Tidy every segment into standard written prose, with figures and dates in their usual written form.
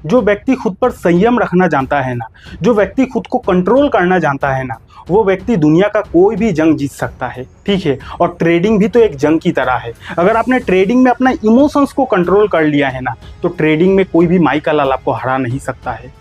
जो व्यक्ति खुद पर संयम रखना जानता है ना, जो व्यक्ति खुद को कंट्रोल करना जानता है ना, वो व्यक्ति दुनिया का कोई भी जंग जीत सकता है। ठीक है, और ट्रेडिंग भी तो एक जंग की तरह है। अगर आपने ट्रेडिंग में अपना इमोशंस को कंट्रोल कर लिया है ना, तो ट्रेडिंग में कोई भी माई का लाल आपको हरा नहीं सकता है।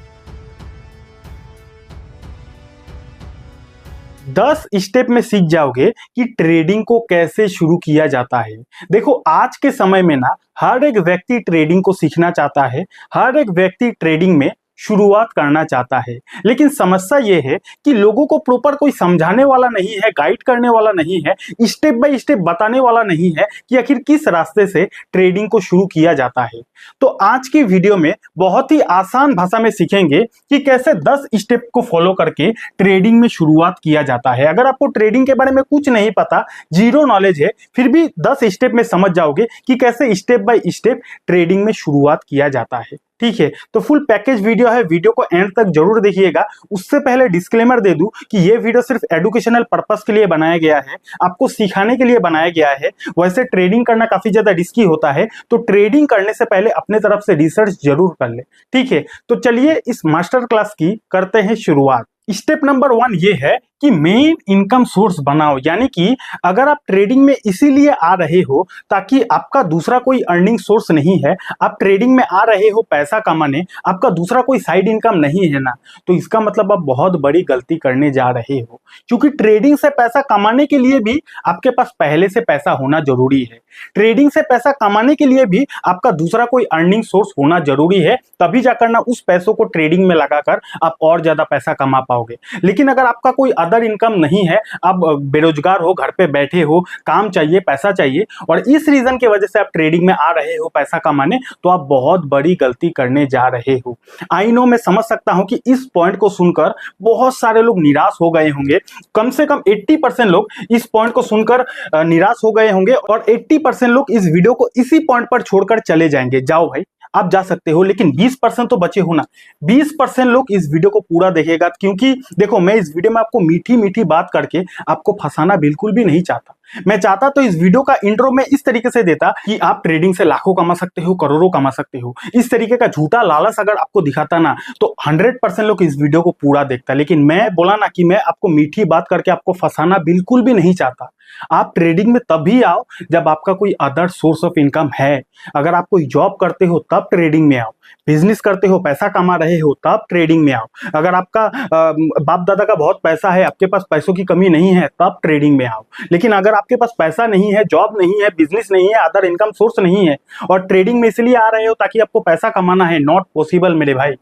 10 स्टेप में सीख जाओगे कि ट्रेडिंग को कैसे शुरू किया जाता है। देखो, आज के समय में ना हर एक व्यक्ति ट्रेडिंग को सीखना चाहता है, हर एक व्यक्ति ट्रेडिंग में शुरुआत करना चाहता है। लेकिन समस्या ये है कि लोगों को प्रॉपर कोई समझाने वाला नहीं है, गाइड करने वाला नहीं है, स्टेप बाय स्टेप बताने वाला नहीं है कि आखिर किस रास्ते से ट्रेडिंग को शुरू किया जाता है। तो आज की वीडियो में बहुत ही आसान भाषा में सीखेंगे कि कैसे 10 स्टेप को फॉलो करके ट्रेडिंग में शुरुआत किया जाता है। अगर आपको ट्रेडिंग के बारे में कुछ नहीं पता, जीरो नॉलेज है, फिर भी 10 स्टेप में समझ जाओगे कि कैसे स्टेप बाय स्टेप ट्रेडिंग में शुरुआत किया जाता है। ठीक है, तो फुल पैकेज वीडियो है, वीडियो को एंड तक जरूर देखिएगा। उससे पहले डिस्क्लेमर दे दूं कि ये वीडियो सिर्फ एजुकेशनल पर्पस के लिए बनाया गया है, आपको सिखाने के लिए बनाया गया है। वैसे ट्रेडिंग करना काफी ज्यादा रिस्की होता है, तो ट्रेडिंग करने से पहले अपने तरफ से रिसर्च जरूर कर ले। ठीक है, तो चलिए इस मास्टर क्लास की करते हैं शुरुआत। स्टेप नंबर 1 ये है कि मेन इनकम सोर्स बनाओ। यानी कि अगर आप ट्रेडिंग में इसीलिए आ रहे हो ताकि आपका दूसरा कोई अर्निंग सोर्स नहीं है, आप ट्रेडिंग में आ रहे हो पैसा कमाने, आपका दूसरा कोई साइड इनकम नहीं है ना, तो इसका मतलब आप बहुत बड़ी गलती करने जा रहे हो। क्योंकि ट्रेडिंग से पैसा कमाने के लिए भी आपके पास पहले से पैसा होना जरूरी है। ट्रेडिंग से पैसा कमाने के लिए भी आपका दूसरा कोई अर्निंग सोर्स होना जरूरी है, तभी जाकर ना उस पैसों को ट्रेडिंग में लगाकर आप और ज्यादा पैसा कमा पाओगे। लेकिन अगर आपका कोई अदर इनकम नहीं है, आप बेरोजगार हो, घर पे बैठे हो, काम चाहिए, पैसा चाहिए, और इस रीजन की वजह से आप ट्रेडिंग में आ रहे हो पैसा कमाने, तो आप बहुत बड़ी गलती करने जा रहे हो। आई नो, मैं समझ सकता हूं कि इस पॉइंट को सुनकर बहुत सारे लोग निराश हो गए होंगे। कम से कम 80% लोग इस पॉइंट को सुनकर निराश हो गए होंगे, और 80% लोग इस वीडियो को इसी पॉइंट पर छोड़कर चले जाएंगे। जाओ भाई, आप जा सकते हो, लेकिन 20% तो बचे हो ना। 20% लोग इस वीडियो को पूरा देखेगा, क्योंकि देखो, मैं इस वीडियो में आपको मीठी मीठी बात करके आपको फंसाना बिल्कुल भी नहीं चाहता। मैं चाहता तो इस वीडियो का इंट्रो में इस तरीके से देता कि आप ट्रेडिंग से लाखों कमा सकते हो, करोड़ों कमा सकते हो। इस तरीके का झूठा लालच अगर आपको दिखाता ना, तो 100% लोग इस वीडियो को पूरा देखता। लेकिन मैं बोला ना कि मैं आपको मीठी बात करके आपको फंसाना बिल्कुल भी नहीं चाहता। आप ट्रेडिंग में तभी आओ जब आपका कोई अदर सोर्स ऑफ इनकम है। अगर आप कोई जॉब करते हो तब ट्रेडिंग में आओ, बिजनेस करते हो, पैसा कमा रहे हो, तब ट्रेडिंग में आओ। अगर आपका बाप दादा का बहुत पैसा है, आपके पास पैसों की कमी नहीं है, तब ट्रेडिंग में आओ। लेकिन अगर आपके पास पैसा नहीं है, जॉब नहीं है, बिजनेस नहीं है, अदर इनकम सोर्स नहीं है, और ट्रेडिंग में इसलिए आ रहे हो ताकि आपको पैसा कमाना है, नॉट पॉसिबल मेरे भाई,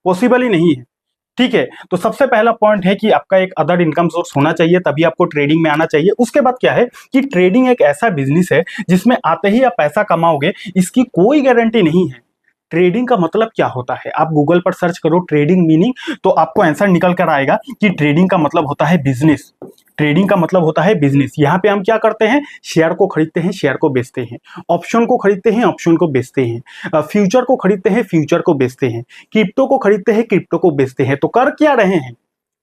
पॉसिबल ही नहीं है। ठीक है, तो सबसे पहला पॉइंट है कि आपका एक अदर इनकम सोर्स होना चाहिए, तभी आपको ट्रेडिंग में आना चाहिए। उसके बाद क्या है कि ट्रेडिंग एक ऐसा बिजनेस है जिसमें आते ही आप पैसा कमाओगे, इसकी कोई गारंटी नहीं है। ट्रेडिंग का मतलब क्या होता है, आप गूगल पर सर्च करो ट्रेडिंग मीनिंग, तो आपको आंसर निकल कर आएगा कि ट्रेडिंग का मतलब होता है बिजनेस। ट्रेडिंग का मतलब होता है बिजनेस। यहाँ पे हम क्या करते हैं, शेयर को खरीदते हैं, शेयर को बेचते हैं, ऑप्शन को खरीदते हैं, ऑप्शन को बेचते हैं, फ्यूचर को खरीदते हैं, फ्यूचर को बेचते हैं, क्रिप्टो को खरीदते हैं, क्रिप्टो को बेचते हैं। तो कर क्या रहे हैं,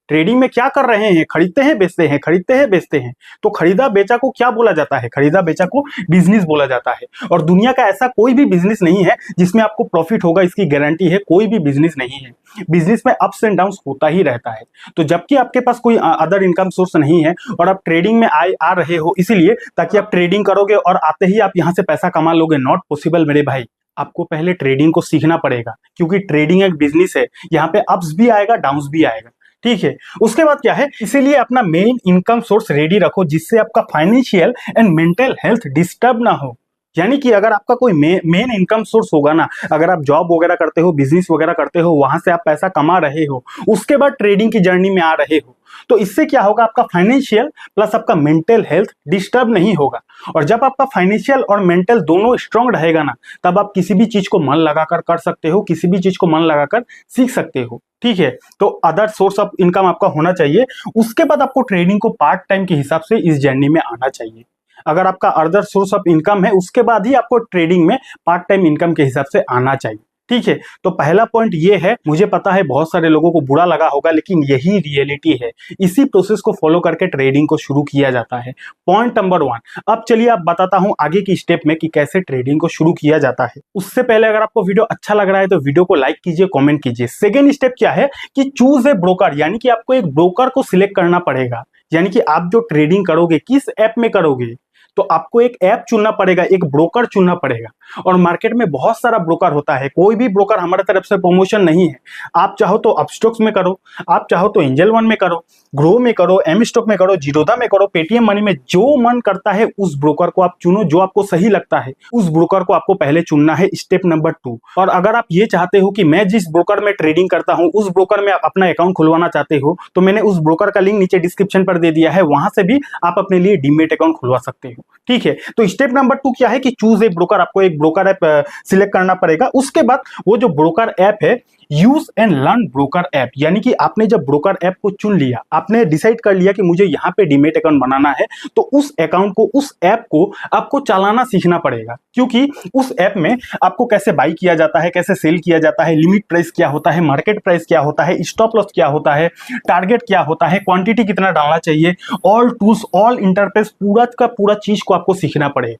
ट्रेडिंग में क्या कर रहे हैं, खरीदते हैं, बेचते हैं, खरीदते हैं, बेचते हैं। तो खरीदा बेचा को क्या बोला जाता है, खरीदा बेचा को बिजनेस बोला जाता है। और दुनिया का ऐसा कोई भी बिजनेस नहीं है जिसमें आपको प्रॉफिट होगा, इसकी गारंटी है, कोई भी बिजनेस नहीं है। बिजनेस में अप्स एंड डाउन्स होता ही रहता है। तो जबकि आपके पास कोई अदर इनकम सोर्स नहीं है और आप ट्रेडिंग में आ रहे हो इसीलिए ताकि आप ट्रेडिंग करोगे और आते ही आप यहाँ से पैसा कमा लोगे, नॉट पॉसिबल मेरे भाई। आपको पहले ट्रेडिंग को सीखना पड़ेगा, क्योंकि ट्रेडिंग एक बिजनेस है, यहाँ पे अप्स भी आएगा, डाउन्स भी आएगा। ठीक है, उसके बाद क्या है, इसीलिए अपना मेन इनकम सोर्स रेडी रखो, जिससे आपका financial and mental health disturb ना हो। यानी कि अगर आपका कोई मेन इनकम सोर्स होगा ना, अगर आप जॉब वगैरह करते हो, बिजनेस वगैरह करते हो, वहां से आप पैसा कमा रहे हो, उसके बाद ट्रेडिंग की जर्नी में आ रहे हो, तो इससे क्या होगा, आपका फाइनेंशियल प्लस आपका मेंटल हेल्थ डिस्टर्ब नहीं होगा। और जब आपका फाइनेंशियल और मेंटल दोनों स्ट्रांग रहेगा ना, तब आप किसी भी चीज को मन लगाकर कर सकते हो, किसी भी चीज को मन लगाकर सीख सकते हो। ठीक है, तो अदर सोर्स ऑफ इनकम आपका होना चाहिए। उसके बाद आपको ट्रेडिंग को पार्ट टाइम के हिसाब से इस जर्नी में आना चाहिए। अगर आपका अदर सोर्स ऑफ इनकम है, उसके बाद ही आपको ट्रेडिंग में पार्ट टाइम इनकम के हिसाब से आना चाहिए। ठीक है, तो पहला पॉइंट ये है, मुझे पता है बहुत सारे लोगों को बुरा लगा होगा, लेकिन यही रियलिटी है। इसी प्रोसेस को फॉलो करके ट्रेडिंग को शुरू किया जाता है। Point number 1। अब चलिए आप बताता हूं आगे की स्टेप में कि कैसे ट्रेडिंग को शुरू किया जाता है। उससे पहले अगर आपको वीडियो अच्छा लग रहा है तो वीडियो को लाइक कीजिए, कॉमेंट कीजिए। सेकेंड स्टेप क्या है कि चूज ए ब्रोकर, यानी कि आपको एक ब्रोकर को सिलेक्ट करना पड़ेगा। यानी कि आप जो ट्रेडिंग करोगे किस ऐप में करोगे, तो आपको एक ऐप चुनना पड़ेगा, एक ब्रोकर चुनना पड़ेगा। और मार्केट में बहुत सारा ब्रोकर होता है, कोई भी ब्रोकर हमारे तरफ से प्रमोशन नहीं है। आप चाहो तो अपस्टॉक्स में करो, आप चाहो तो एंजल वन में करो, ग्रो में करो, एम स्टॉक में करो, जीरोधा में करो, पेटीएम मनी में, जो मन करता है उस ब्रोकर को आप चुनो, जो आपको सही लगता है उस ब्रोकर को आपको पहले चुनना है। Step number 2। और अगर आप ये चाहते हो कि मैं जिस ब्रोकर में ट्रेडिंग करता हूं उस ब्रोकर में आप अपना अकाउंट खुलवाना चाहते हो, तो मैंने उस ब्रोकर का लिंक नीचे डिस्क्रिप्शन पर दे दिया है, वहां से भी आप अपने लिए डीमेट अकाउंट खुलवा सकते हो। ठीक है, तो स्टेप नंबर 2 क्या है कि चूज ए ब्रोकर, आपको एक ब्रोकर ऐप सिलेक्ट करना पड़ेगा। उसके बाद वो जो ब्रोकर ऐप है, use and learn broker app, यानी कि आपने जब ब्रोकर ऐप को चुन लिया, आपने डिसाइड कर लिया कि मुझे यहाँ पे डीमेट अकाउंट बनाना है, तो उस अकाउंट को, उस ऐप को आपको चलाना सीखना पड़ेगा। क्योंकि उस ऐप में आपको कैसे बाई किया जाता है, कैसे सेल किया जाता है, लिमिट प्राइस क्या होता है, मार्केट प्राइस क्या होता है, स्टॉप लॉस क्या होता है, टारगेट क्या होता है, क्वांटिटी कितना डालना चाहिए, ऑल टूल्स, ऑल इंटरफेस, पूरा का पूरा चीज को आपको सीखना पड़ेगा।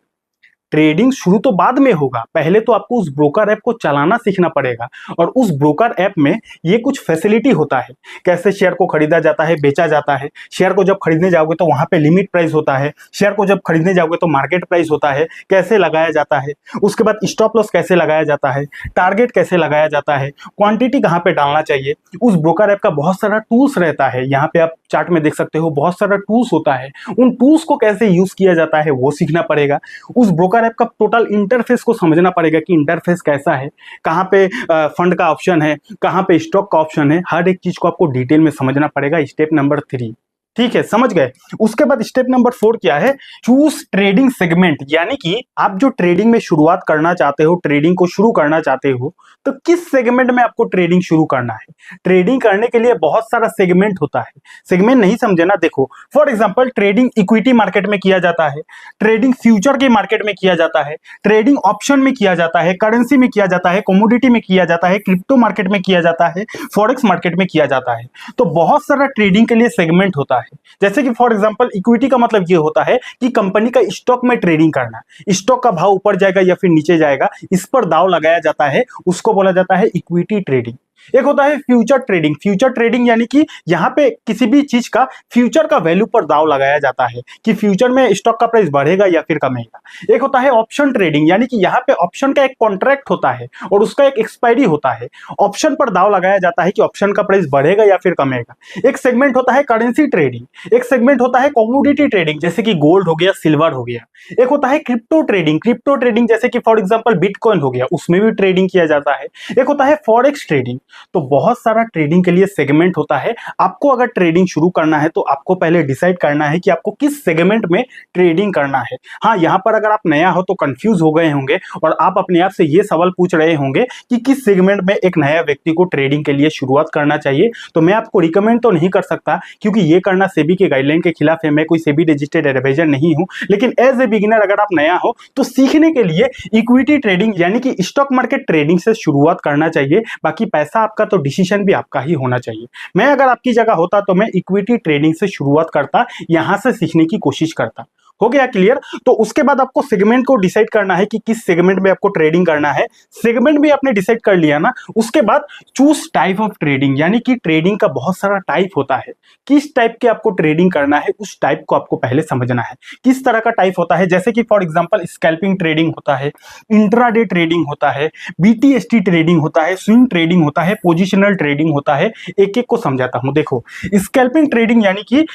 ट्रेडिंग शुरू तो बाद में होगा, पहले तो आपको उस ब्रोकर ऐप को चलाना सीखना पड़ेगा। और उस ब्रोकर ऐप में ये कुछ फैसिलिटी होता है, कैसे शेयर को खरीदा जाता है, बेचा जाता है। शेयर को जब खरीदने जाओगे तो वहां पे लिमिट प्राइस होता है, शेयर को जब खरीदने जाओगे तो मार्केट प्राइस होता है, कैसे लगाया जाता है। उसके बाद स्टॉप लॉस कैसे लगाया जाता है, टारगेट कैसे लगाया जाता है, क्वांटिटी कहाँ पे डालना चाहिए। उस ब्रोकर ऐप का बहुत सारा टूल्स रहता है, यहाँ पे आप चार्ट में देख सकते हो, बहुत सारा टूल्स होता है। उन टूल्स को कैसे यूज किया जाता है वो सीखना पड़ेगा। उस ब्रोकर ऐप का टोटल इंटरफेस को समझना पड़ेगा कि इंटरफेस कैसा है, कहाँ पे फंड का ऑप्शन है, कहाँ पे स्टॉक का ऑप्शन है, हर एक चीज को आपको डिटेल में समझना पड़ेगा। Step number 3। ठीक है, समझ गए। उसके बाद स्टेप नंबर 4 क्या है, चूज ट्रेडिंग सेगमेंट, यानी कि आप जो ट्रेडिंग में शुरुआत करना चाहते हो, ट्रेडिंग को शुरू करना चाहते हो, तो किस सेगमेंट में आपको ट्रेडिंग शुरू करना है। ट्रेडिंग करने के लिए बहुत सारा सेगमेंट होता है। सेगमेंट नहीं समझे ना, देखो for example trading equity market में किया जाता है, ट्रेडिंग फ्यूचर के मार्केट में किया जाता है, ट्रेडिंग ऑप्शन में किया जाता है, करेंसी में किया जाता है, कमोडिटी में किया जाता है, क्रिप्टो मार्केट में किया जाता है, फॉरेक्स मार्केट में किया जाता है। तो बहुत सारा ट्रेडिंग के लिए सेगमेंट होता है। जैसे कि फॉर एग्जांपल इक्विटी का मतलब ये होता है कि कंपनी का स्टॉक में ट्रेडिंग करना, स्टॉक का भाव ऊपर जाएगा या फिर नीचे जाएगा, इस पर दांव लगाया जाता है, उसको बोला जाता है इक्विटी ट्रेडिंग। एक होता है फ्यूचर ट्रेडिंग। फ्यूचर ट्रेडिंग यानी कि यहाँ पे किसी भी चीज का फ्यूचर का वैल्यू पर दांव लगाया जाता है कि फ्यूचर में स्टॉक का प्राइस बढ़ेगा या फिर कमेगा। एक होता है ऑप्शन ट्रेडिंग, यानी कि यहाँ पे ऑप्शन का एक कॉन्ट्रैक्ट होता है और उसका एक एक्सपायरी होता है, ऑप्शन पर दांव लगाया जाता है कि ऑप्शन का प्राइस बढ़ेगा या फिर कमेगा। एक सेगमेंट होता है करेंसी ट्रेडिंग, एक सेगमेंट होता है कमोडिटी ट्रेडिंग, जैसे कि गोल्ड हो गया, सिल्वर हो गया। एक होता है क्रिप्टो ट्रेडिंग, क्रिप्टो ट्रेडिंग जैसे कि फॉर एग्जांपल बिटकॉइन हो गया, उसमें भी ट्रेडिंग किया जाता है। एक होता है फॉरेक्स ट्रेडिंग। तो बहुत सारा ट्रेडिंग के लिए सेगमेंट होता है। आपको अगर ट्रेडिंग शुरू करना है तो आपको पहले डिसाइड करना है कि आपको किस सेगमेंट में ट्रेडिंग करना है। हाँ, यहाँ पर अगर आप नया हो तो कंफ्यूज हो गए होंगे और आप अपने आप से ये सवाल पूछ रहे होंगे कि किस सेगमेंट में एक नया व्यक्ति को ट्रेडिंग के लिए शुरुआत करना चाहिए। तो मैं आपको रिकमेंड तो नहीं कर सकता, क्योंकि ये करना सेबी के गाइडलाइन के खिलाफ है। मैं कोई सेबी रजिस्टर्ड एडवाइजर नहीं हूं, लेकिन एज ए बिगिनर अगर आप नया हो तो सीखने के लिए इक्विटी ट्रेडिंग यानी कि स्टॉक मार्केट ट्रेडिंग से शुरुआत करना चाहिए। बाकी पैसा आपका तो डिसीजन भी आपका ही होना चाहिए। मैं अगर आपकी जगह होता तो मैं इक्विटी ट्रेडिंग से शुरुआत करता, यहां से सीखने की कोशिश करता। हो गया क्लियर। तो उसके बाद आपको सेगमेंट को डिसाइड करना है कि किस सेगमेंट में आपको ट्रेडिंग करना है। सेगमेंट भी आपने डिसाइड कर लिया ना, उसके बाद चूज टाइप ऑफ ट्रेडिंग, यानी कि ट्रेडिंग का बहुत सारा टाइप होता है। किस टाइप के आपको ट्रेडिंग करना है उस टाइप को आपको पहले समझना है। किस तरह का टाइप होता है, जैसे कि फॉर एग्जांपल स्कैल्पिंग ट्रेडिंग होता है, इंट्राडे ट्रेडिंग होता है, बीटीएसटी ट्रेडिंग होता है, स्विंग ट्रेडिंग होता है, पोजिशनल ट्रेडिंग होता है। एक एक को समझाता हूं। देखो, स्कैल्पिंग ट्रेडिंग यानी कि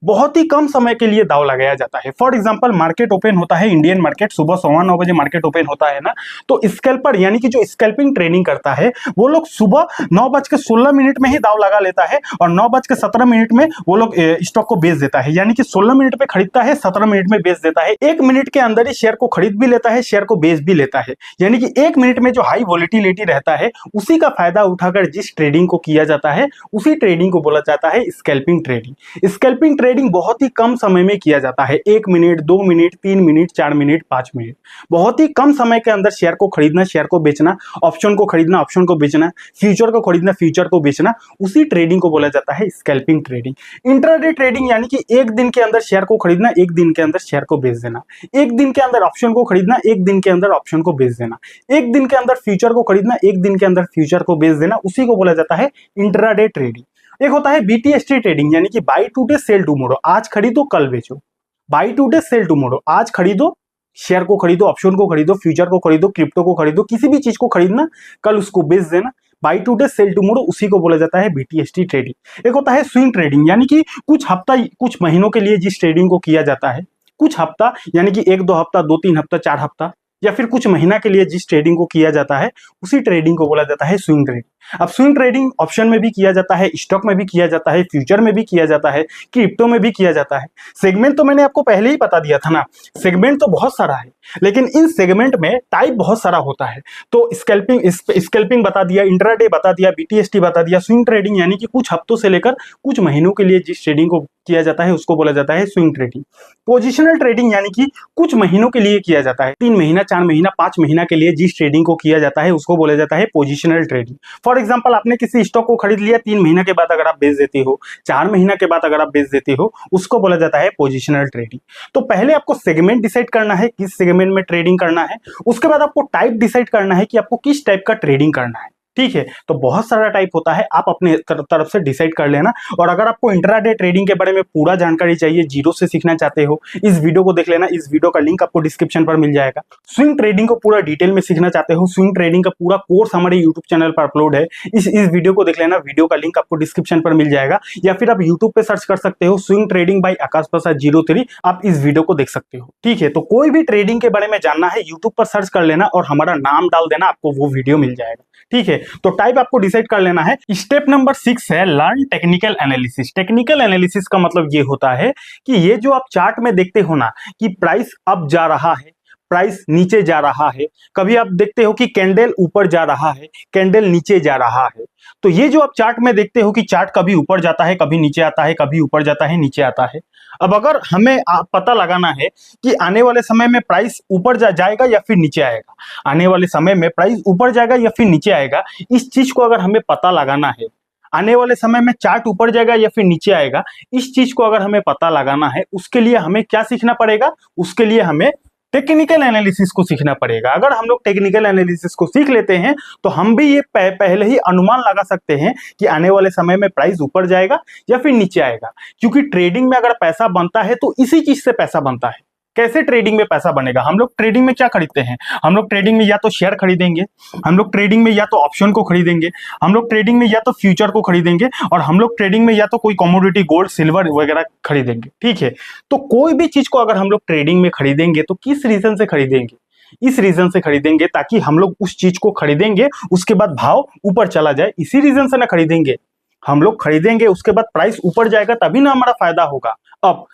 बहुत ही कम समय के लिए दांव लगाया जाता है। फॉर एग्जांपल मार्केट ओपन होता है, इंडियन मार्केट सुबह 9:15 बजे मार्केट ओपन होता है ना, तो स्कैल्पर यानी कि जो स्कैल्पिंग ट्रेडिंग करता है वो लोग सुबह 9:16 में ही दांव लगा लेता है और 9:17 में वो लोग स्टॉक को बेच देता है। यानी कि 16 मिनट पे खरीदता है, 17 मिनट में बेच देता है। 1 मिनट के अंदर ही शेयर को खरीद भी लेता है, शेयर को बेच भी लेता है। यानी कि 1 मिनट में जो हाई वोलेटिलिटी रहता है उसी का फायदा उठाकर जिस ट्रेडिंग को किया जाता है उसी ट्रेडिंग को बोला जाता है स्कैल्पिंग ट्रेडिंग। स्कैल्पिंग ट्रेडिंग बहुत ही कम समय में किया जाता है, 1 minute, 2 minute, 3 minute, 4 minute, 5 minute. बहुत ही कम समय के अंदर शेयर को खरीदना, शेयर को बेचना, ऑप्शन को खरीदना, ऑप्शन को बेचना, फ्यूचर को खरीदना, फ्यूचर को बेचना, उसी ट्रेडिंग को बोला जाता है स्कैल्पिंग ट्रेडिंग। इंट्राडे ट्रेडिंग यानी कि एक दिन के अंदर शेयर को खरीदना, एक दिन के अंदर शेयर को बेच देना, एक दिन के अंदर ऑप्शन को खरीदना, एक दिन के अंदर ऑप्शन को बेच देना, एक दिन के अंदर फ्यूचर को खरीदना, एक दिन के अंदर फ्यूचर को बेच देना, उसी को बोला जाता है इंट्राडे ट्रेडिंग। एक होता है बीटीएसटी ट्रेडिंग यानी कि बाई टुडे सेल टुमारो, आज खरीदो कल बेचो। बाई टुडे सेल टुमारो, आज खरीदो, शेयर को खरीदो, ऑप्शन को खरीदो, फ्यूचर को खरीदो, क्रिप्टो को खरीदो, किसी भी चीज को खरीदना, कल उसको बेच देना। बाई टुडे सेल टुमारो, उसी को बोला जाता है बीटीएसटी ट्रेडिंग। एक होता है स्विंग ट्रेडिंग यानी कि कुछ हफ्ता, कुछ महीनों के लिए जिस ट्रेडिंग को किया जाता है, कुछ हफ्ता यानी कि 1-2 हफ्ता, 2-3 हफ्ता, 4 हफ्ता, या फिर कुछ महीना के लिए जिस ट्रेडिंग को किया जाता है, उसी ट्रेडिंग को बोला जाता है स्विंग ट्रेडिंग। अब स्विंग ट्रेडिंग ऑप्शन में भी किया जाता है, स्टॉक में भी किया जाता है, फ्यूचर में भी किया जाता है, क्रिप्टो में भी किया जाता है। सेगमेंट तो मैंने आपको पहले ही बता दिया था ना, सेगमेंट तो बहुत सारा है, लेकिन इन सेगमेंट में टाइप बहुत सारा होता है। तो स्कैल्पिंग बता दिया, इंट्राडे बता दिया, बीटीएसटी बता दिया। स्विंग ट्रेडिंग यानी कि कुछ हफ्तों से लेकर कुछ महीनों के लिए जिस ट्रेडिंग को किया जाता है, उसको बोला जाता है स्विंग ट्रेडिंग। पोजिशनल ट्रेडिंग यानी कि कुछ महीनों के लिए किया जाता है, 3 महीना, 4 महीना, 5 महीना के लिए जिस ट्रेडिंग को किया जाता है, उसको बोला जाता है पोजिशनल ट्रेडिंग। फॉर एग्जाम्पल, आपने किसी स्टॉक को खरीद लिया, 3 महीना के बाद अगर आप बेच देते हो, 4 महीना के बाद अगर आप बेच देते हो, उसको बोला जाता है पोजिशनल ट्रेडिंग। तो पहले आपको सेगमेंट डिसाइड करना है, किस सेगमेंट में ट्रेडिंग करना है। उसके बाद आपको टाइप डिसाइड करना है कि आपको किस टाइप का ट्रेडिंग करना है। ठीक है, तो बहुत सारा टाइप होता है, आप अपने तरफ से डिसाइड कर लेना। और अगर आपको इंट्राडे ट्रेडिंग के बारे में पूरा जानकारी चाहिए, जीरो से सीखना चाहते हो, इस वीडियो को देख लेना। इस वीडियो का लिंक आपको डिस्क्रिप्शन पर मिल जाएगा। स्विंग ट्रेडिंग को पूरा डिटेल में सीखना चाहते हो, स्विंग ट्रेडिंग का पूरा कोर्स हमारे यूट्यूब चैनल पर अपलोड है, इस वीडियो को देख लेना। वीडियो का लिंक आपको डिस्क्रिप्शन पर मिल जाएगा, या फिर आप यूट्यूब पे सर्च कर सकते हो स्विंग ट्रेडिंग बाय आकाश प्रसाद 03, आप इस वीडियो को देख सकते हो। ठीक है, तो कोई भी ट्रेडिंग के बारे में जानना है, यूट्यूब पर सर्च कर लेना और हमारा नाम डाल देना, आपको वो वीडियो मिल जाएगा। ठीक है, तो टाइप आपको डिसाइड कर लेना है। स्टेप नंबर 6 है learn technical analysis. Technical analysis का मतलब ये होता है कि ये जो आप चार्ट में देखते हो ना कि प्राइस अप जा रहा है, प्राइस नीचे जा रहा है, कभी आप देखते हो कि कैंडल ऊपर जा रहा है, कैंडल नीचे जा रहा है। तो ये जो आप चार्ट में देखते हो कि चार्ट कभी ऊपर जाता है, कभी नीचे आता है, कभी ऊपर जाता है, नीचे आता है। अब अगर हमें पता लगाना है कि आने वाले समय में प्राइस ऊपर जाएगा या फिर नीचे आएगा, आने वाले समय में प्राइस ऊपर जाएगा या फिर नीचे आएगा, इस चीज को अगर हमें पता लगाना है, आने वाले समय में चार्ट ऊपर जाएगा या फिर नीचे आएगा, इस चीज को अगर हमें पता लगाना है, उसके लिए हमें क्या सीखना पड़ेगा? उसके लिए हमें टेक्निकल एनालिसिस को सीखना पड़ेगा। अगर हम लोग टेक्निकल एनालिसिस को सीख लेते हैं तो हम भी ये पहले ही अनुमान लगा सकते हैं कि आने वाले समय में प्राइस ऊपर जाएगा या फिर नीचे आएगा। क्योंकि ट्रेडिंग में अगर पैसा बनता है तो इसी चीज से पैसा बनता है। कैसे ट्रेडिंग में पैसा बनेगा? हम लोग ट्रेडिंग में क्या खरीदते हैं? हम लोग ट्रेडिंग में या तो शेयर खरीदेंगे, हम लोग ट्रेडिंग में या तो ऑप्शन को खरीदेंगे, हम लोग ट्रेडिंग में या तो फ्यूचर को खरीदेंगे, और हम लोग ट्रेडिंग में या तो कोई कमोडिटी गोल्ड सिल्वर वगैरह खरीदेंगे। ठीक है, तो कोई भी चीज को अगर हम लोग ट्रेडिंग में खरीदेंगे तो किस रीजन से खरीदेंगे? इस रीजन से खरीदेंगे ताकि हम लोग उस चीज को खरीदेंगे, उसके बाद भाव ऊपर चला जाए, इसी रीजन से ना खरीदेंगे। हम लोग खरीदेंगे, उसके बाद प्राइस ऊपर जाएगा, तभी ना हमारा फायदा होगा। अब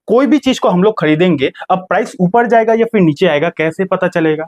कोई भी चीज को हम लोग खरीदेंगे, अब प्राइस ऊपर जाएगा या फिर नीचे आएगा, कैसे पता चलेगा?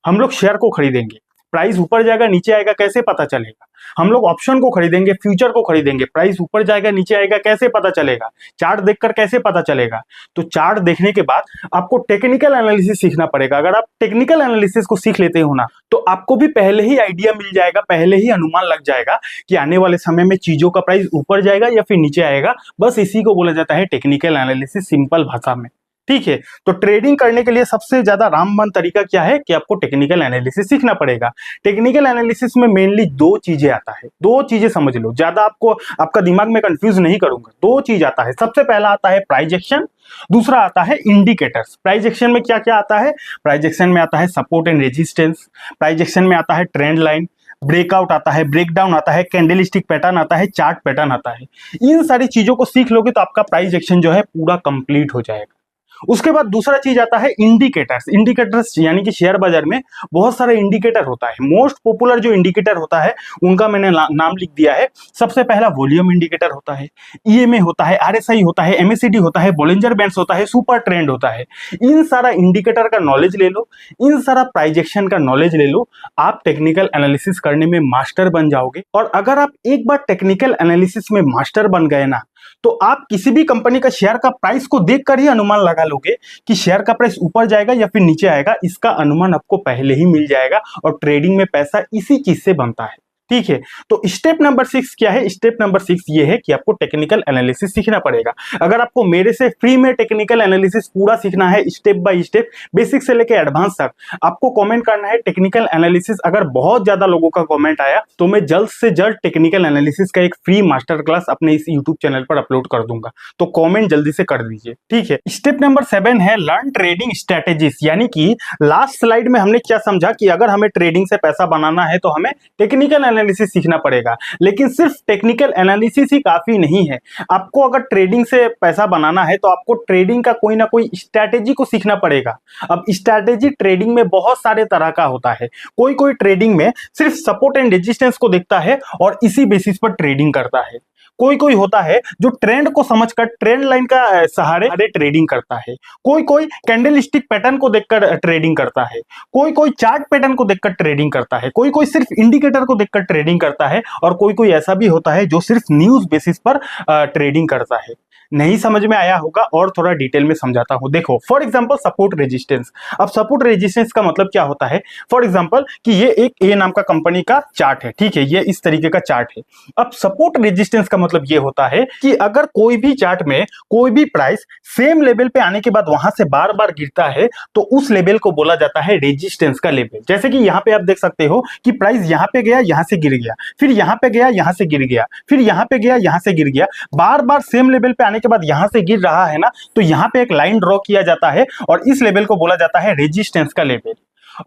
हम लोग शेयर को खरीदेंगे, प्राइस ऊपर जाएगा नीचे आएगा, कैसे पता चलेगा? हम लोग ऑप्शन को खरीदेंगे, फ्यूचर को खरीदेंगे, प्राइस ऊपर जाएगा नीचे आएगा, कैसे पता चलेगा? चार्ट देखकर कैसे पता चलेगा? तो चार्ट देखने के बाद आपको टेक्निकल एनालिसिस सीखना पड़ेगा। अगर आप टेक्निकल एनालिसिस को सीख लेते हो ना, तो आपको भी पहले ही आइडिया मिल जाएगा, पहले ही अनुमान लग जाएगा कि आने वाले समय में चीजों का प्राइस ऊपर जाएगा या फिर नीचे आएगा। बस इसी को बोला जाता है टेक्निकल एनालिसिस, सिंपल भाषा में। ठीक है, तो ट्रेडिंग करने के लिए सबसे ज्यादा रामबाण तरीका क्या है कि आपको टेक्निकल एनालिसिस सीखना पड़ेगा। टेक्निकल एनालिसिस में मेनली 2 चीजें आता है, 2 चीजें समझ लो, ज्यादा आपका दिमाग में कंफ्यूज नहीं करूंगा। 2 चीज आता है। सबसे पहला आता है प्राइस एक्शन, दूसरा आता है इंडिकेटर्स। प्राइस एक्शन में क्या क्या आता है? प्राइस एक्शन में आता है support and resistance, price action में आता है ट्रेंड लाइन, ब्रेकआउट आता है, ब्रेकडाउन आता है, कैंडलस्टिक पैटर्न आता है, चार्ट पैटर्न आता है। इन सारी चीजों को सीख लोगे तो आपका प्राइस एक्शन जो है पूरा कंप्लीट हो जाएगा। उसके बाद दूसरा चीज आता है इंडिकेटर्स। इंडिकेटर्स यानी कि शेयर बाजार में बहुत सारे इंडिकेटर होता है। मोस्ट पॉपुलर जो इंडिकेटर होता है उनका मैंने नाम लिख दिया है। सबसे पहला वॉल्यूम इंडिकेटर होता है, ईएमए होता है, आरएसआई होता है, एमएसीडी होता है, बोलिंजर बैंड्स होता है, सुपर ट्रेंड होता है। इन सारा इंडिकेटर का नॉलेज ले लो, इन सारा प्राइजेक्शन का नॉलेज ले लो, आप टेक्निकल एनालिसिस करने में मास्टर बन जाओगे। और अगर आप एक बार टेक्निकल एनालिसिस में मास्टर बन गए ना, तो आप किसी भी कंपनी का शेयर का प्राइस को देखकर ही अनुमान लगा लोगे कि शेयर का प्राइस ऊपर जाएगा या फिर नीचे आएगा। इसका अनुमान आपको पहले ही मिल जाएगा और ट्रेडिंग में पैसा इसी चीज से बनता है। ठीक है, तो स्टेप नंबर 6 क्या है? स्टेप नंबर 6 ये है कि आपको टेक्निकल एनालिसिस सीखना पड़ेगा। अगर आपको मेरे से फ्री में टेक्निकल एनालिसिस पूरा सीखना है, स्टेप बाय स्टेप, बेसिक से लेकर एडवांस तक, आपको कमेंट करना है टेक्निकल एनालिसिस। अगर बहुत ज्यादा लोगों का कमेंट आया तो मैं जल्द से जल्द टेक्निकल एनालिसिस का एक फ्री मास्टर क्लास अपने इस यूट्यूब चैनल पर अपलोड कर दूंगा, तो कॉमेंट जल्दी से कर दीजिए। ठीक है, स्टेप नंबर 7 है लर्न ट्रेडिंग स्ट्रेटेजीज। यानी कि लास्ट स्लाइड में हमने क्या समझा कि अगर हमें ट्रेडिंग से पैसा बनाना है तो हमें टेक्निकल एनालिसिस सीखना पड़ेगा। लेकिन सिर्फ टेक्निकल एनालिसिस ही काफी नहीं है। आपको अगर ट्रेडिंग से पैसा बनाना है तो आपको ट्रेडिंग का कोई ना कोई स्ट्रैटेजी को सीखना पड़ेगा। अब स्ट्रैटेजी ट्रेडिंग में बहुत सारे तरह का होता है। कोई कोई ट्रेडिंग में सिर्फ सपोर्ट एंड रेजिस्टेंस को देखता है और इसी बेसिस पर ट्रेडिंग करता है। कोई कोई होता है जो ट्रेंड को समझकर ट्रेंड लाइन का सहारे ट्रेडिंग करता है। कोई कोई कैंडल स्टिक पैटर्न को देखकर ट्रेडिंग करता है। कोई कोई चार्ट पैटर्न को देखकर ट्रेडिंग करता है। कोई कोई सिर्फ इंडिकेटर को देखकर ट्रेडिंग करता है और कोई कोई ऐसा भी होता है जो सिर्फ न्यूज बेसिस पर ट्रेडिंग करता है। नहीं समझ में आया होगा और थोड़ा डिटेल में समझाता हूं। देखो फॉर एग्जांपल सपोर्ट रेजिस्टेंस। अब सपोर्ट रेजिस्टेंस का मतलब क्या होता है? फॉर एग्जांपल कि ये एक ए नाम का कंपनी का चार्ट है। ठीक है, ये इस तरीके का चार्ट है। अब सपोर्ट रेजिस्टेंस का मतलब ये होता है कि अगर कोई भी चार्ट में कोई भी प्राइस सेम लेवल पे आने के बाद वहां से बार बार गिरता है तो उस लेवल को बोला जाता है रेजिस्टेंस का लेवल। जैसे कि यहाँ पे आप देख सकते हो कि प्राइस यहाँ पे गया, यहाँ से गिर गया, फिर यहाँ पे गया, यहाँ से गिर गया, फिर यहाँ पे गया, यहाँ से गिर गया, बार बार सेम लेवल पे आने के बाद यहां से गिर रहा है ना, तो यहां पे एक लाइन ड्रॉ किया जाता है और इस लेवल को बोला जाता है रेजिस्टेंस का लेवल।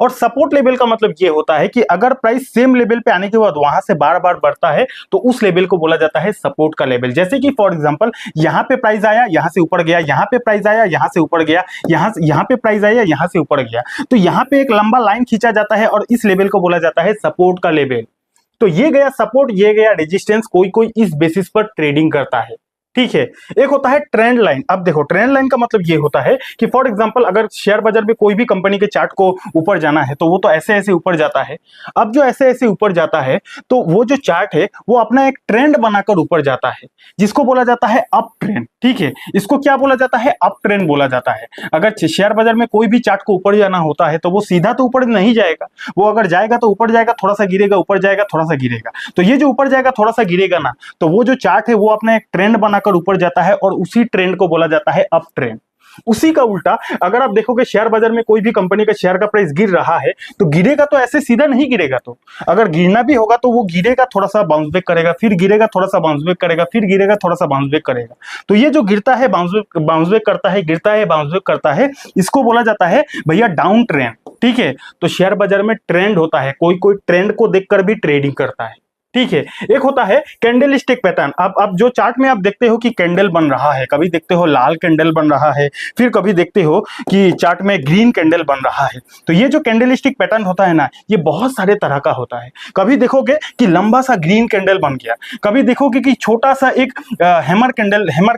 और सपोर्ट लेवल का मतलब ये होता है कि अगर प्राइस सेम लेवल पे आने के बाद वहां से बार बार बढ़ता है तो उस लेवल को बोला जाता है सपोर्ट का लेवल। जैसे कि फॉर एग्जांपल यहां पे प्राइस आया, यहां से ऊपर गया, यहां पे प्राइस आया, यहां से ऊपर गया, यहां पे प्राइस आया, यहां से ऊपर गया, तो यहां पे एक लंबा लाइन खींचा जाता है और इस लेवल को बोला जाता है सपोर्ट का लेवल। तो ये गया सपोर्ट, ये गया रेजिस्टेंस। कोई कोई इस बेसिस पर ट्रेडिंग करता है। ठीक है, एक होता है ट्रेंड लाइन। अब देखो ट्रेंड लाइन का मतलब ये होता है कि फॉर एग्जांपल अगर शेयर बाजार में कोई भी कंपनी के चार्ट को ऊपर जाना है तो वो तो ऐसे ऐसे ऊपर जाता है। अब जो ऐसे ऐसे ऊपर जाता है तो वो जो चार्ट है वो अपना एक ट्रेंड बनाकर ऊपर जाता है, जिसको बोला जाता है अप ट्रेंड। ठीक है, इसको क्या बोला जाता है? अप ट्रेंड बोला जाता है। अगर शेयर बाजार में कोई भी चार्ट को ऊपर जाना होता है तो वो सीधा तो ऊपर नहीं जाएगा, वो अगर जाएगा तो ऊपर जाएगा, थोड़ा सा गिरेगा, ऊपर जाएगा, थोड़ा सा गिरेगा। तो ये जो ऊपर जाएगा थोड़ा सा गिरेगा ना, तो वो जो चार्ट है वो अपना एक ट्रेंड बना ऊपर जाता है और उसी ट्रेंड को बोला जाता है अप ट्रेंड। उसी का उल्टा अगर आप देखोगे शेयर बाजार में कोई भी कंपनी का शेयर का प्राइस गिर रहा है तो गिरेगा तो ऐसे सीधा नहीं गिरेगा। तो अगर गिरना भी होगा तो वो गिरेगा, थोड़ा सा बाउंस बैक करेगा, फिर गिरेगा, थोड़ा सा बाउंस बैक करेगा, फिर गिरेगा, थोड़ा सा बाउंस बैक करेगा। तो ये जो गिरता है बाउंस बैक करता है, गिरता है बाउंस बैक करता है, इसको बोला जाता है भैया डाउन ट्रेंड। ठीक है, तो शेयर बाजार में ट्रेंड होता है, कोई कोई ट्रेंड को देखकर भी ट्रेडिंग करता है। ठीक है, एक होता है कैंडल स्टिक पैटर्न। अब जो चार्ट में आप देखते हो कि कैंडल बन रहा है, कभी देखते हो लाल कैंडल बन रहा है, फिर कभी देखते हो कि चार्ट में ग्रीन कैंडल बन रहा है। तो ये जो कैंडल स्टिक पैटर्न होता है ना, ये बहुत सारे तरह का होता है। कभी देखोगे कि लंबा सा ग्रीन कैंडल बन गया, कभी देखोगे कि छोटा सा एक हैमर कैंडल, हैमर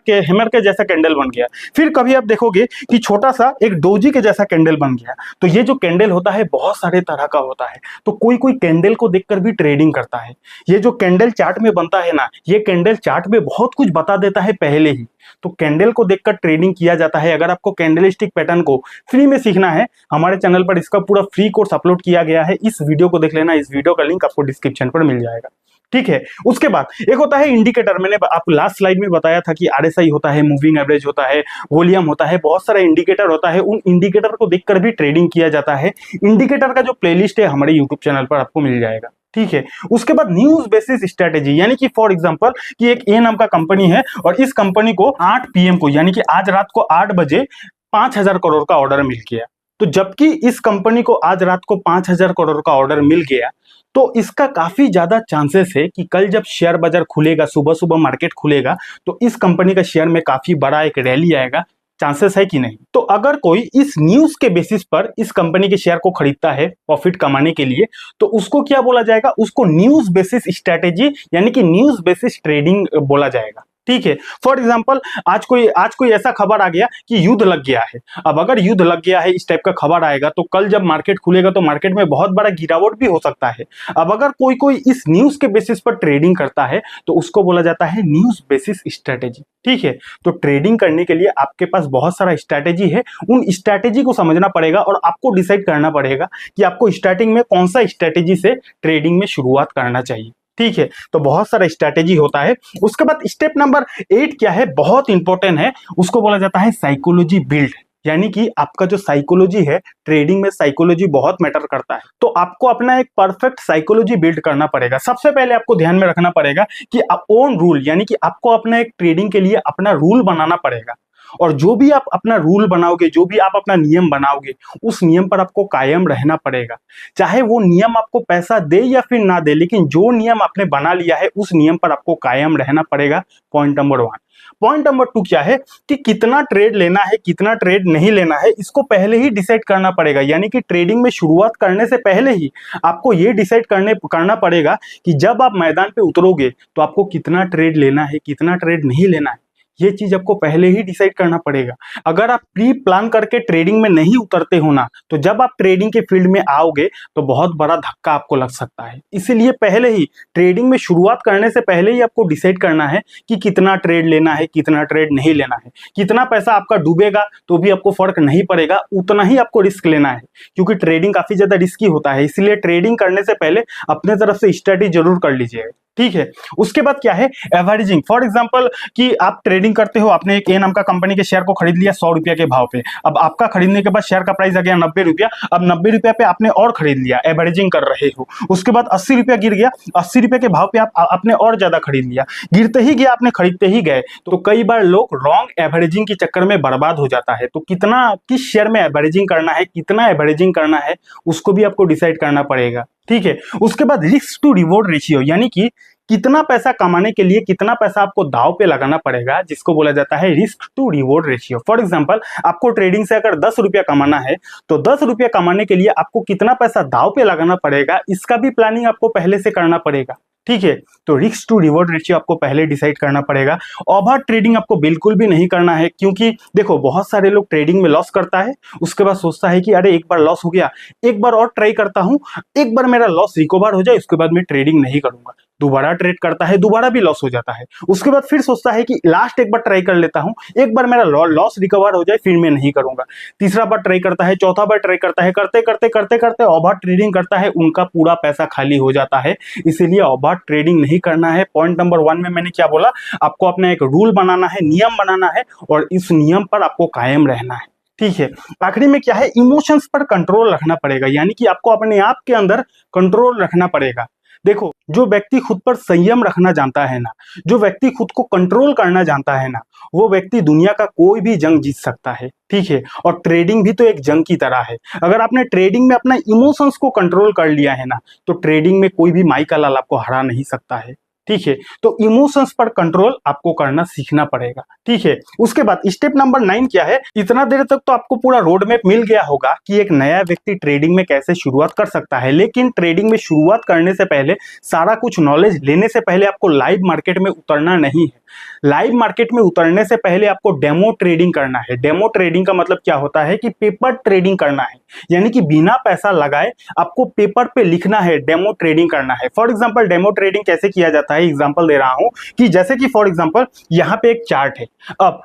के जैसा कैंडल बन गया, फिर कभी आप देखोगे कि छोटा सा एक डोजी के जैसा कैंडल बन गया। तो ये जो कैंडल होता है बहुत सारे तरह का होता है। तो कोई कोई कैंडल को देखकर भी ट्रेडिंग करता है। ये जो कैंडल चार्ट में बनता है ना, ये कैंडल चार्ट में बहुत कुछ बता देता है पहले ही। तो कैंडल को देखकर ट्रेडिंग किया जाता है। अगर आपको कैंडल स्टिक पैटर्न को फ्री में सीखना है, हमारे चैनल पर इसका पूरा फ्री कोर्स अपलोड किया गया है। इस वीडियो को देख लेना, इस वीडियो का लिंक आपको डिस्क्रिप्शन पर मिल जाएगा। ठीक है, उसके बाद एक होता है इंडिकेटर। मैंने आपको लास्ट स्लाइड में बताया था कि आरएसआई होता है, मूविंग एवरेज होता है, वॉल्यूम होता है, बहुत सारा इंडिकेटर होता है। उन इंडिकेटर को देखकर भी ट्रेडिंग किया जाता है। इंडिकेटर का जो प्लेलिस्ट है हमारे यूट्यूब चैनल पर आपको मिल जाएगा। ठीक है, उसके बाद न्यूज बेसिस स्ट्रेटेजी, यानी कि फॉर एग्जांपल कि एक ए नाम का कंपनी है और इस कंपनी को 8 PM को, यानी कि आज रात को 8 बजे 5000 करोड़ का ऑर्डर मिल गया। तो जबकि इस कंपनी को आज रात को 5000 करोड़ का ऑर्डर मिल गया, तो इसका काफी ज्यादा चांसेस है कि कल जब शेयर बाजार खुलेगा, सुबह सुबह मार्केट खुलेगा, तो इस कंपनी का शेयर में काफी बड़ा एक रैली आएगा। चांसेस है कि नहीं? तो अगर कोई इस न्यूज के बेसिस पर इस कंपनी के शेयर को खरीदता है प्रॉफिट कमाने के लिए, तो उसको क्या बोला जाएगा? उसको न्यूज बेसिस स्ट्रेटेजी यानी कि न्यूज बेसिस ट्रेडिंग बोला जाएगा। ठीक है। फॉर एग्जाम्पल आज कोई ऐसा खबर आ गया कि युद्ध लग गया है। अब अगर युद्ध लग गया है इस टाइप का खबर आएगा तो कल जब मार्केट खुलेगा तो मार्केट में बहुत बड़ा गिरावट भी हो सकता है। अब अगर कोई कोई इस न्यूज के बेसिस पर ट्रेडिंग करता है तो उसको बोला जाता है न्यूज बेसिस स्ट्रेटेजी। ठीक है, तो ट्रेडिंग करने के लिए आपके पास बहुत सारा स्ट्रेटेजी है, उन स्ट्रेटेजी को समझना पड़ेगा और आपको डिसाइड करना पड़ेगा कि आपको स्टार्टिंग में कौन सा स्ट्रेटेजी से ट्रेडिंग में शुरुआत करना चाहिए। ठीक है, तो बहुत सारा स्ट्रैटेजी होता है। उसके बाद स्टेप नंबर 8 क्या है, बहुत इंपॉर्टेंट है, उसको बोला जाता है साइकोलॉजी बिल्ड। यानी कि आपका जो साइकोलॉजी है, ट्रेडिंग में साइकोलॉजी बहुत मैटर करता है, तो आपको अपना एक परफेक्ट साइकोलॉजी बिल्ड करना पड़ेगा। सबसे पहले आपको ध्यान में रखना पड़ेगा कि ओन रूल, यानी कि आपको अपना एक ट्रेडिंग के लिए अपना रूल बनाना पड़ेगा। और जो भी आप अपना रूल बनाओगे, जो भी आप अपना नियम बनाओगे, उस नियम पर आपको कायम रहना पड़ेगा। चाहे वो नियम आपको पैसा दे या फिर ना दे, लेकिन जो नियम आपने बना लिया है उस नियम पर आपको कायम रहना पड़ेगा। Point number 1। पॉइंट नंबर 2 क्या है कि कितना ट्रेड लेना है, कितना ट्रेड नहीं लेना है, इसको पहले ही डिसाइड करना पड़ेगा। यानी कि ट्रेडिंग में शुरुआत करने से पहले ही आपको ये डिसाइड करना पड़ेगा कि जब आप मैदान पे उतरोगे तो आपको कितना ट्रेड लेना है, कितना ट्रेड नहीं लेना है, ये चीज आपको पहले ही डिसाइड करना पड़ेगा। अगर आप प्री प्लान करके ट्रेडिंग में नहीं उतरते हो ना, तो जब आप ट्रेडिंग के फील्ड में आओगे तो बहुत बड़ा धक्का आपको लग सकता है। इसीलिए पहले ही ट्रेडिंग में शुरुआत करने से पहले ही आपको डिसाइड करना है कि कितना ट्रेड लेना है, कितना ट्रेड नहीं लेना है। कितना पैसा आपका डूबेगा तो भी आपको फर्क नहीं पड़ेगा, उतना ही आपको रिस्क लेना है, क्योंकि ट्रेडिंग काफी ज्यादा रिस्की होता है। इसलिए ट्रेडिंग करने से पहले अपने तरफ से स्टडी जरूर कर लीजिएगा। ठीक है, उसके बाद क्या है, एवरेजिंग। फॉर एग्जांपल कि आप ट्रेडिंग करते हो, आपने एक ए नाम का कंपनी के शेयर को खरीद लिया 100 रुपया के भाव पे। अब आपका खरीदने के बाद शेयर का प्राइस आ गया 90 रुपया। अब 90 रुपया पे आपने और खरीद लिया, एवरेजिंग कर रहे हो। उसके बाद 80 रुपया गिर गया, 80 रुपये के भाव पे आपने और ज्यादा खरीद लिया। गिरते ही गया, आपने खरीदते ही गए। तो कई बार लोग रॉन्ग एवरेजिंग के चक्कर में बर्बाद हो जाता है। तो कितना, किस शेयर में एवरेजिंग करना है, कितना एवरेजिंग करना है, उसको भी आपको डिसाइड करना पड़ेगा। ठीक है, उसके बाद रिस्क टू रिवॉर्ड रेशियो, यानी कि कितना पैसा कमाने के लिए कितना पैसा आपको दाव पे लगाना पड़ेगा, जिसको बोला जाता है risk to reward ratio. For example, आपको ट्रेडिंग से अगर 10 रुपया कमाना है तो 10 रुपया कमाने के लिए आपको कितना पैसा दाव पे लगाना पड़ेगा, इसका भी प्लानिंग आपको पहले से करना पड़ेगा। ठीक है, तो रिस्क टू रिवॉर्ड रेशियो आपको पहले डिसाइड करना पड़ेगा। ओवर ट्रेडिंग आपको बिल्कुल भी नहीं करना है, क्योंकि देखो बहुत सारे लोग ट्रेडिंग में लॉस करता है, उसके बाद सोचता है कि अरे एक बार लॉस हो गया, एक बार और ट्राई करता हूं, एक बार मेरा लॉस रिकवर हो जाए, उसके बाद मैं ट्रेडिंग नहीं करूंगा। दोबारा ट्रेड करता है, दोबारा भी लॉस हो जाता है। उसके बाद फिर सोचता है कि लास्ट एक बार ट्राई कर लेता हूं, एक बार मेरा लॉस रिकवर हो जाए, फिर मैं नहीं करूंगा। तीसरा बार ट्राई करता है, चौथा बार ट्राई करता है, करते करते करते करते ओवर ट्रेडिंग करता है, उनका पूरा पैसा खाली हो जाता है। इसीलिए ओवर ट्रेडिंग नहीं करना है। पॉइंट नंबर 1 में मैंने क्या बोला, आपको अपना एक रूल बनाना है, नियम बनाना है, और इस नियम पर आपको कायम रहना है। ठीक है, आखिरी में क्या है, इमोशंस पर कंट्रोल रखना पड़ेगा। यानी कि आपको अपने आप के अंदर कंट्रोल रखना पड़ेगा। देखो, जो व्यक्ति खुद पर संयम रखना जानता है ना, जो व्यक्ति खुद को कंट्रोल करना जानता है ना, वो व्यक्ति दुनिया का कोई भी जंग जीत सकता है। ठीक है, और ट्रेडिंग भी तो एक जंग की तरह है। अगर आपने ट्रेडिंग में अपना इमोशंस को कंट्रोल कर लिया है ना, तो ट्रेडिंग में कोई भी माई का लाल आपको हरा नहीं सकता है। ठीक है, तो इमोशंस पर कंट्रोल आपको करना सीखना पड़ेगा। ठीक है, उसके बाद स्टेप नंबर 9 क्या है, इतना देर तक तो आपको पूरा रोड मैप मिल गया होगा कि एक नया व्यक्ति ट्रेडिंग में कैसे शुरुआत कर सकता है। लेकिन ट्रेडिंग में शुरुआत करने से पहले, सारा कुछ नॉलेज लेने से पहले आपको लाइव मार्केट में उतरना नहीं है। लाइव मार्केट में उतरने से पहले आपको डेमो ट्रेडिंग करना है। डेमो ट्रेडिंग का मतलब क्या होता है कि पेपर ट्रेडिंग करना है, यानी कि बिना पैसा लगाए आपको पेपर पे लिखना है, डेमो ट्रेडिंग करना है। फॉर एग्जांपल, डेमो ट्रेडिंग कैसे किया जाता है, एग्जांपल दे रहा हूं कि जैसे कि फॉर एग्जांपल यहां पे एक चार्ट है। अब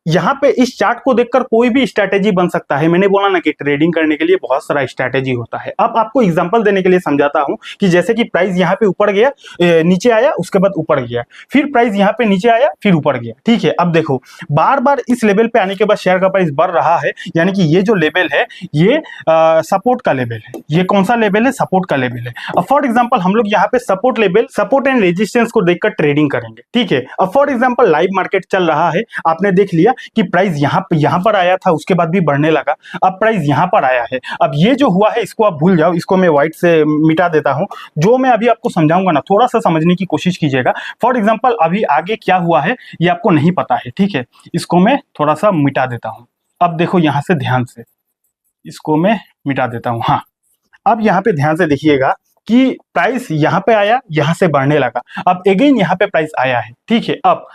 यहाँ पे इस चार्ट को देखकर कोई भी स्ट्रैटेजी बन सकता है। मैंने बोला ना कि ट्रेडिंग करने के लिए बहुत सारा स्ट्रैटेजी होता है। अब आपको एग्जांपल देने के लिए समझाता हूं कि जैसे कि प्राइस यहाँ पे ऊपर गया, नीचे आया, उसके बाद ऊपर गया, फिर प्राइस यहाँ पे नीचे आया, फिर ऊपर गया। ठीक है, अब देखो बार बार इस लेवल पे आने के बाद शेयर का प्राइस बढ़ रहा है, यानी कि ये जो लेवल है ये सपोर्ट का लेवल है। ये कौन सा लेवल है, सपोर्ट का लेवल है। अब फॉर एग्जाम्पल हम लोग यहाँ पे support level, support and resistance को देखकर ट्रेडिंग करेंगे। ठीक है, अब फॉर एग्जाम्पल लाइव मार्केट चल रहा है, आपने देख लिया कि प्राइस यहां पर आया था, उसके बाद भी बढ़ने लगा, अब प्राइस यहां पर आया है। अब ये जो हुआ है इसको आप भूल जाओ, इसको मैं व्हाइट से मिटा देता हूं। जो मैं अभी आपको समझाऊंगा ना, थोड़ा सा समझने की कोशिश कीजिएगा। फॉर एग्जांपल अभी आगे क्या हुआ है ये आपको नहीं पता है। ठीक है, इसको मैं थोड़ा सा मिटा देता हूं। अब देखो यहां से ध्यान से, इसको मैं मिटा देता हूं। हाँ, अब यहां पे ध्यान से देखिएगा कि प्राइस यहां पे आया, यहां से बढ़ने लगा, अब अगेन यहां पे प्राइस आया है। ठीक है, अब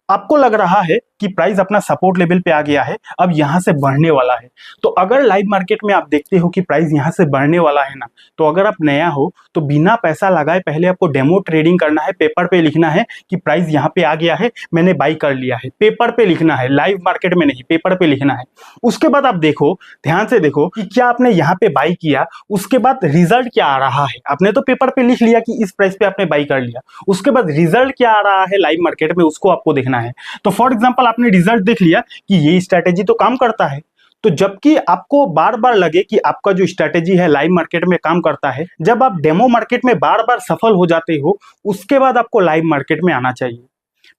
आपको लग रहा है कि प्राइस अपना सपोर्ट लेवल पे आ गया है, अब यहां से बढ़ने वाला है। तो अगर लाइव मार्केट में आप देखते हो कि प्राइस यहां से बढ़ने वाला है ना, तो अगर आप नया हो तो बिना पैसा लगाए पहले आपको डेमो ट्रेडिंग करना है। पेपर पे लिखना है कि प्राइस यहाँ पे आ गया है, मैंने बाई कर लिया है। पेपर पे लिखना है, लाइव मार्केट में नहीं, पेपर पे लिखना है। उसके बाद आप देखो, ध्यान से देखो कि क्या आपने यहाँ पे बाई किया, उसके बाद रिजल्ट क्या आ रहा है। आपने तो पेपर पे लिख लिया कि इस प्राइस पे आपने बाई कर लिया, उसके बाद रिजल्ट क्या आ रहा है लाइव मार्केट में, उसको आपको देखना है। तो फॉर एग्जांपल आपने रिजल्ट देख लिया कि ये स्ट्रैटेजी तो काम करता है, तो जबकि आपको बार बार लगे कि आपका जो स्ट्रैटेजी है लाइव मार्केट में काम करता है, जब आप डेमो मार्केट में बार बार सफल हो जाते हो, उसके बाद आपको लाइव मार्केट में आना चाहिए।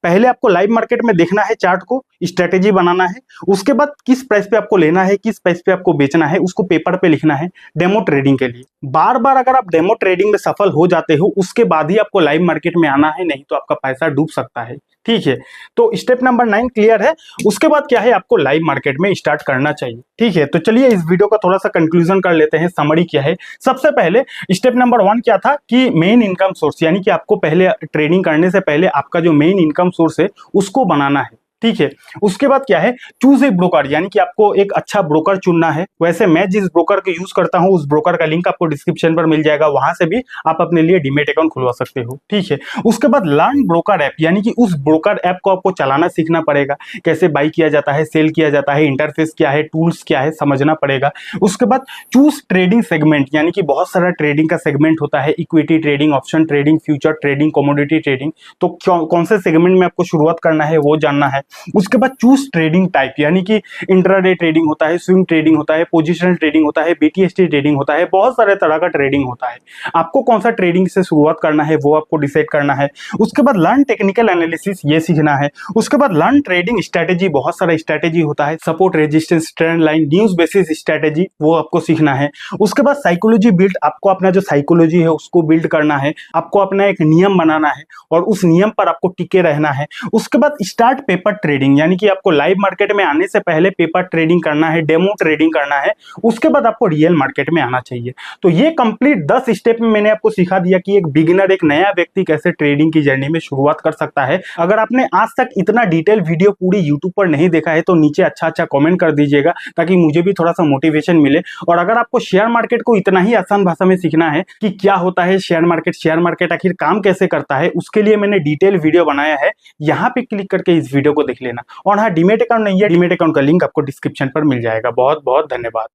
पहले आपको लाइव मार्केट में देखना है, चार्ट को, स्ट्रेटेजी बनाना है। उसके बाद किस प्राइस पे आपको लेना है, किस प्राइस पे आपको बेचना है, उसको पेपर पे लिखना है डेमो ट्रेडिंग के लिए। बार बार अगर आप डेमो ट्रेडिंग में सफल हो जाते हो, उसके बाद ही आपको लाइव मार्केट में आना है, नहीं तो आपका पैसा डूब सकता है। ठीक है, तो स्टेप नंबर 9 क्लियर है। उसके बाद क्या है, आपको लाइव मार्केट में स्टार्ट करना चाहिए। ठीक है, तो चलिए इस वीडियो का थोड़ा सा कंक्लूजन कर लेते हैं, समरी क्या है। सबसे पहले स्टेप नंबर 1 क्या था कि मेन इनकम सोर्स, यानी कि आपको पहले ट्रेडिंग करने से पहले आपका जो मेन इनकम सोर्स है उसको बनाना है। ठीक है, उसके बाद क्या है, चूज ए ब्रोकर, यानी कि आपको एक अच्छा ब्रोकर चुनना है। वैसे मैं जिस ब्रोकर को यूज करता हूं, उस ब्रोकर का लिंक आपको डिस्क्रिप्शन पर मिल जाएगा, वहां से भी आप अपने लिए डीमेट अकाउंट खुलवा सकते हो। ठीक है, उसके बाद लर्न ब्रोकर ऐप, यानी कि उस ब्रोकर ऐप को आपको चलाना सीखना पड़ेगा। कैसे बाई किया जाता है, सेल किया जाता है, इंटरफेस क्या है, टूल्स क्या है, समझना पड़ेगा। उसके बाद चूज ट्रेडिंग सेगमेंट, यानी कि बहुत सारा ट्रेडिंग का सेगमेंट होता है, equity trading, option trading, future trading, commodity trading. तो कौन से सेगमेंट में आपको शुरुआत करना है वो जानना है। उसके बाद चूज ट्रेडिंग टाइप, यानी कि इंट्राडे ट्रेडिंग होता है, स्विंग ट्रेडिंग होता है, पोजिशनल ट्रेडिंग होता है, बीटीएसटी ट्रेडिंग होता है, बहुत सारे तरह का ट्रेडिंग होता है। आपको कौन सा ट्रेडिंग से शुरुआत करना है वो आपको डिसाइड करना है। उसके बाद लर्न टेक्निकल एनालिसिस, ये सीखना है। उसके बाद लर्न ट्रेडिंग स्ट्रेटेजी, बहुत सारा स्ट्रेटेजी होता है, support, resistance, trend line, news basis strategy, वो आपको सीखना है। उसके बाद साइकोलॉजी बिल्ड, आपको अपना जो साइकोलॉजी है उसको बिल्ड करना है, आपको अपना एक नियम बनाना है और उस नियम पर आपको टिके रहना है। उसके बाद स्टार्ट पेपर ट्रेडिंग, यानी कि आपको लाइव मार्केट में आने से पहले पेपर ट्रेडिंग करना है, डेमो ट्रेडिंग करना है, उसके बाद आपको रियल मार्केट में आना चाहिए। तो ये कंप्लीट 10 स्टेप में मैंने आपको सिखा दिया कि एक बिगिनर, एक नया व्यक्ति कैसे ट्रेडिंग की जर्नी में शुरुआत कर सकता है। अगर आपने आज तक इतना डिटेल वीडियो पूरी यूट्यूब पर नहीं देखा है तो नीचे अच्छा कमेंट कर दीजिएगा, ताकि मुझे भी थोड़ा सा मोटिवेशन मिले। और अगर आपको शेयर मार्केट को इतना ही आसान भाषा में सीखना है कि क्या होता है शेयर मार्केट आखिर काम कैसे करता है, उसके लिए मैंने डिटेल वीडियो बनाया है, यहाँ पे क्लिक करके इस वीडियो को देख लेना। और हाँ, डीमेट अकाउंट नहीं है, डीमेट अकाउंट का लिंक आपको डिस्क्रिप्शन पर मिल जाएगा। बहुत बहुत धन्यवाद।